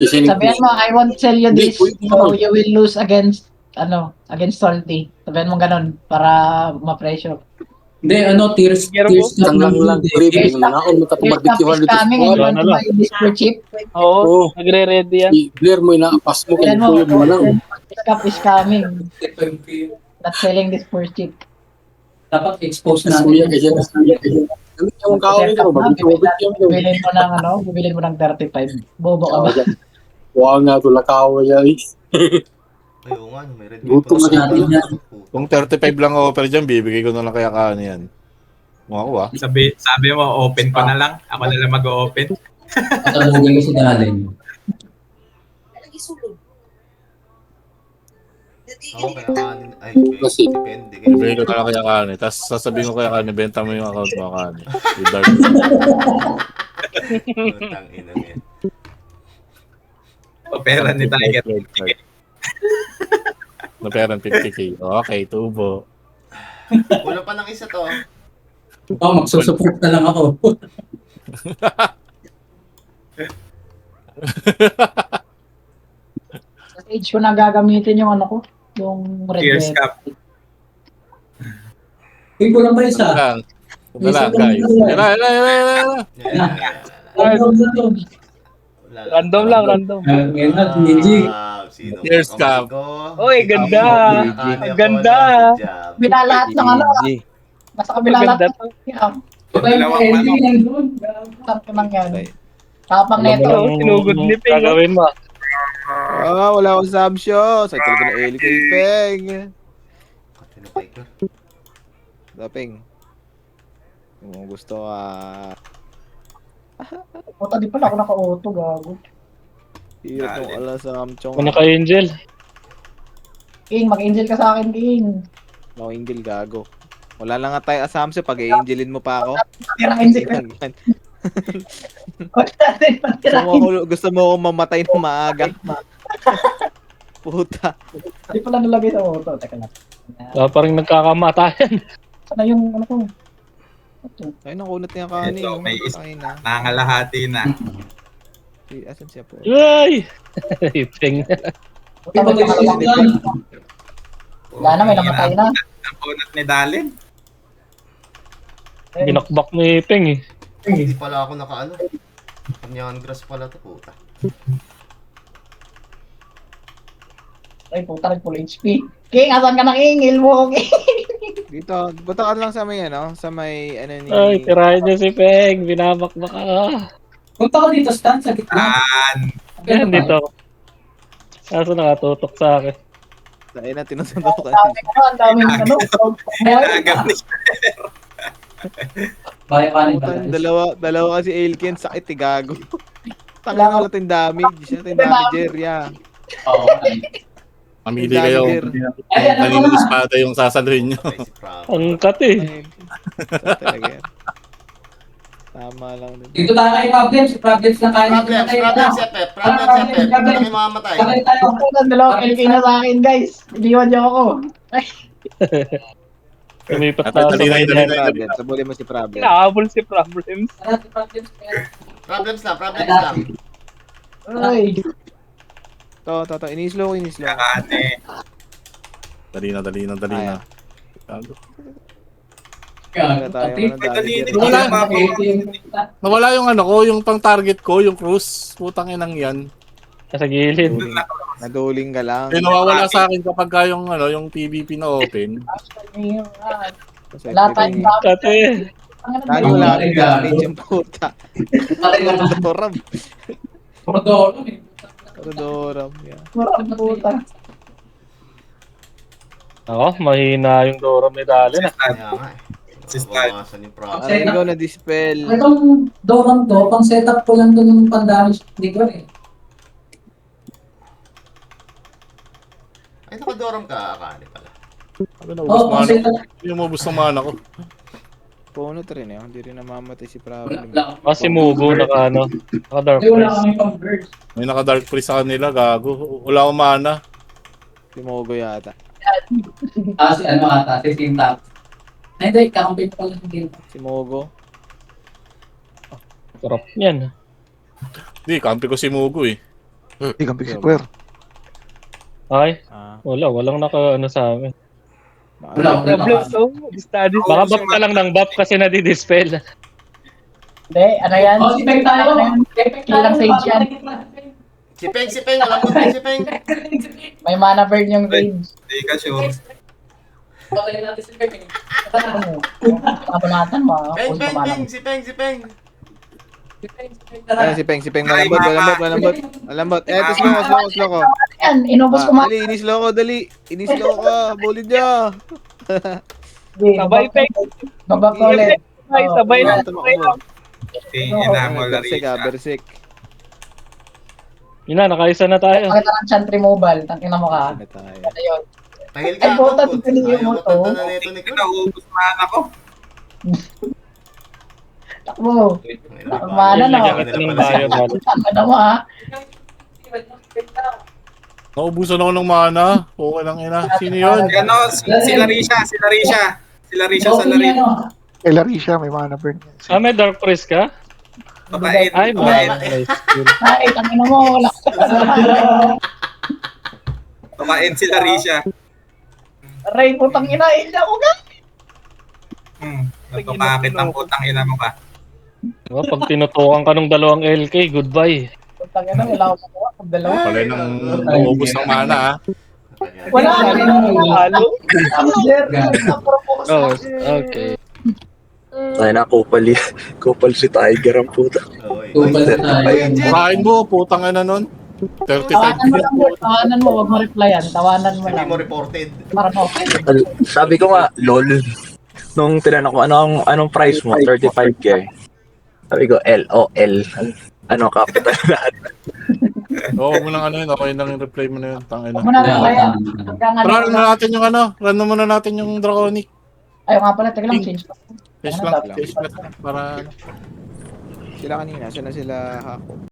Sabihan mo, I won't sell you this, so you will lose against salty. Sabihan mo ganun, para ma-pressure. Hindi, tears cup lang yun. Tears cup is coming and you want to buy this for cheap. Oo, nagre-ready yan. Blair mo, inaapas mo. Sabihan mo, Kung mo lang. tears cup is coming. Not selling this for cheap. Dapat expose Kasi natin. yan, yung kaon nito, Bibilin mo ng 35. Bobo ka ba? Wow nga, tulakaw yan. Ayaw nga, may red Gutom na natin yan. Kung 35 lang offer dyan, bibigay ko na lang kaya kaano yan. Mga ko Sabi mo, open ko na lang. Ako na lang mag-open. Tatalugin ko si Dalen. Ako kaya kanin. Ay, Kasi, depende. Bibigay ko na lang kaya kaano. Tapos sasabihin ko kaya kaano, benta mo yung account mo kaano. Utang ina niya. Opera ni Tiger. Na pera 50k. Okay, tubo. Kulang pa ng isa to. Magsusupport na lang ako. Sa stage ko na gagamitin yung yung red Tears belt. cup. Kulang pa isa. Wala, guys. Wala. Random lang, random. Ngayon na, Gigi. Sino? Tears cup. Oy, ganda. Ang ganda. Binalahat ng nasa kabila lahat. Dalawang manok. Tapos lang yan. Tapang neto. Sinugod ni Ping. Gagawin mo. Wala akong subshow. Sa talaga na Eli kay Peng. Dapeng. Kung gusto Puta, di pala ako naka-auto, gago. hirap ng ala sa amchong. Ano ka, Angel? King, mag-angel ka sa akin, King. No, Angel gago. Wala lang nga tayo asamse pag i-angelin mo pa ako. Tira-angel ka. Gusto mo akong mamatay ng maaga. Puta. Di pala nalagay sa auto. Teka lang. Parang nagkakamatayan. Sana yung ko? Ay, nakunat niya kanin. Ito, may isa. Ay na. Nangangalahati na. Asan siya po? Ay! Ping. Wala na, may namatay na. Ang punot ni Dalen. Binakbak ni Ping eh. Hindi pala ako nakaano. Kanyan grass pala to, puta. Ay, puta, nag-full HP. King, asan ka na, King? Heal mo, King. Dito, punta ka lang sa may sa may ni... Ay, tirahin niya si Peng. Binabakbak ka. Punta ko dito, stand sa gitna. Yan dito. Kaso nakatutok sa akin. Dahil na tinusunod ka. Ang daming Agad ni Baya ka Dalawa kasi Elkin, sakit gago. Tanga na natin damage. Natin damager, yeah. Oo. Mamili kayo. Kaninong espada yung sasaluhin nyo. Ang kat eh. Talaga yan. Tama lang din. Dito tayo kay Problems. Problems na kaya. Problems, Epe. Problems, Epe. Hindi mamatay. Sakay tayo. Dalawang LK na sa akin, guys. Iniwan niyo ako. Kumipat na Dali na, dali na. Problems. Sabuli mo si Problems. Inaabol si Problems. Problems lang. Ay. To. Ini-slow. Kakate. Dali na. Gago. Nawala yung yung pang target ko, yung cruise. Putang inang yan. Sa gilid. Naduling ka lang. Nawawala sa akin kapag yung yung PvP na open. Wala tayong Kate. Lagi wala rin damage yung puta. Doram. Doram. Yeah. Marang puta. Ako, mahina yung Dora medalya na. Kaya nga eh. Bawasan yung problem. Ano ikaw na dispel? Itong dorang to, pang setup ko lang doon ng pandamage. Hindi ko eh. Ay, nakadoram ka, Akali pala. Oo, pang setup. Yung mabus ng mana ko. Punot rin eh. Hindi rin namamatay si Problem. Kasi Mugo naka-dark Wala price. kami pang birds. May naka-dark freeze sa kanila, gago. Wala akong mana. Si Mogo yata. Si ata, si Sintap. Hindi, kakampin pa lang yung Si Mogo. Sarap yan. Hindi, kampi ko si Mugo eh. Igang Big Square. Ay, Ah. walang naka ano sa amin. Wala. Baka buff ka lang ng buff kasi nadidispel. Hindi, ano yan? Oh, si Peng tayo. Kill lang sage yan. Si Peng, alam mo din si Peng. May mana burn yung rage. Hindi ka sure. Patayin natin si Peng. Kabanatan mo. Peng, Kung Peng, kumalang. Peng, si Peng, si Peng. Ayan, si Peng, malambot. Eto, slow ko. Yan, inubos ko Dali, inislow ko, dali. Inislow ko, bulid niya. Sabay, Peng. Babak ko ulit. Sabay na, sabay na. Enamol na Bersik, Bersik. Yun na, nakaisa na tayo. Pakita ng chant removal. Tangina mo ka. Ano tayo? Ayun. Tahil Ay, ka, buta, Tod. pinili Ayaw mo mo to. tanda na neto ni Kurt. Naubos man ako. Takbo. Mana na. Lagyan kita ng bayo, tol. Tangina mo ha. Naubusan ako ng mana. Okay lang ina. Sino yun? Ano, si Larisha sa Larisha. Kay Larisha, may mana burn. Ah, may Dark Priest ka? Mabait. Ay, Mabait. Ay, tangina mo. Wala. Mabait si Larisha. Ray, putang ina. Hindi ako ka. Napapakit ang putang ina mo ba? Oh, pag tinutukan ka ng dalawang LK, goodbye. Putang ina. Wala ako makuha. Pag dalawa. Pala nang nauubos ng mana ah. Wala. Halo? Propose. Oh, okay. Ay na, kupal si Tiger ang puta. Murahin mo, putang ina nun. 35 Tawanan mo lang, Bert. Tawanan mo. Huwag mo replyan. Tawanan mo Hindi lang. mo reported. Para mo. Sabi ko nga, lol. Nung tinanong ko, anong price mo? 35K. Sabi ko, LOL. Ano, capital lahat. Oo, huwag mo nang ano yun. Okay lang yung reply mo na yun. Tangin Huwag mo na replyan. Pero run na natin yung ano. Run na muna natin yung Draconic. Ayaw nga pala. Teka lang. Change ko. Change lang. Para Sila kanina, sila hako.